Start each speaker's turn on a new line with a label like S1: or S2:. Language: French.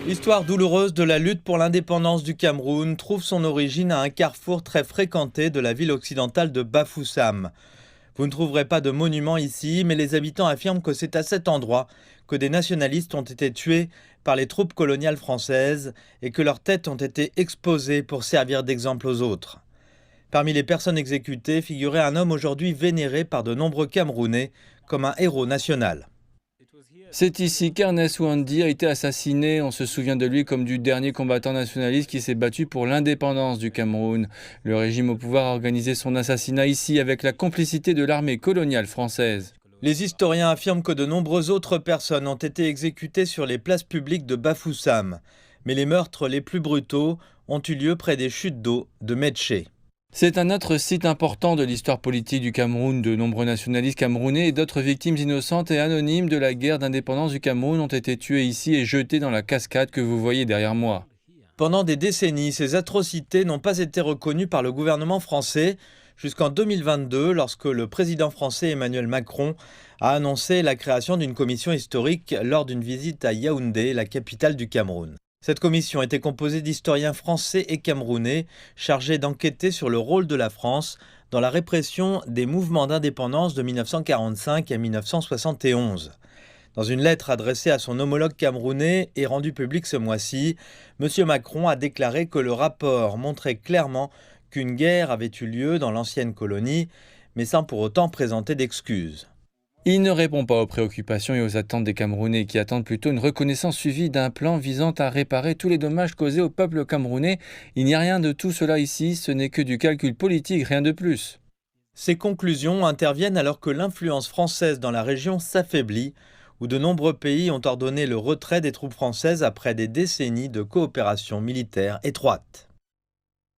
S1: L'histoire douloureuse de la lutte pour l'indépendance du Cameroun trouve son origine à un carrefour très fréquenté de la ville occidentale de Bafoussam. Vous ne trouverez pas de monument ici, mais les habitants affirment que c'est à cet endroit que des nationalistes ont été tués par les troupes coloniales françaises et que leurs têtes ont été exposées pour servir d'exemple aux autres. Parmi les personnes exécutées figurait un homme aujourd'hui vénéré par de nombreux Camerounais comme un héros national.
S2: C'est ici qu'Ernest Ouandi a été assassiné. On se souvient de lui comme du dernier combattant nationaliste qui s'est battu pour l'indépendance du Cameroun. Le régime au pouvoir a organisé son assassinat ici avec la complicité de l'armée coloniale française.
S1: Les historiens affirment que de nombreuses autres personnes ont été exécutées sur les places publiques de Bafoussam. Mais les meurtres les plus brutaux ont eu lieu près des chutes d'eau de Métché.
S2: C'est un autre site important de l'histoire politique du Cameroun. De nombreux nationalistes camerounais et d'autres victimes innocentes et anonymes de la guerre d'indépendance du Cameroun ont été tués ici et jetés dans la cascade que vous voyez derrière moi.
S1: Pendant des décennies, ces atrocités n'ont pas été reconnues par le gouvernement français jusqu'en 2022 lorsque le président français Emmanuel Macron a annoncé la création d'une commission historique lors d'une visite à Yaoundé, la capitale du Cameroun. Cette commission était composée d'historiens français et camerounais chargés d'enquêter sur le rôle de la France dans la répression des mouvements d'indépendance de 1945 à 1971. Dans une lettre adressée à son homologue camerounais et rendue publique ce mois-ci, M. Macron a déclaré que le rapport montrait clairement qu'une guerre avait eu lieu dans l'ancienne colonie, mais sans pour autant présenter d'excuses.
S2: Il ne répond pas aux préoccupations et aux attentes des Camerounais qui attendent plutôt une reconnaissance suivie d'un plan visant à réparer tous les dommages causés au peuple camerounais. Il n'y a rien de tout cela ici, ce n'est que du calcul politique, rien de plus.
S1: Ces conclusions interviennent alors que l'influence française dans la région s'affaiblit, où de nombreux pays ont ordonné le retrait des troupes françaises après des décennies de coopération militaire étroite.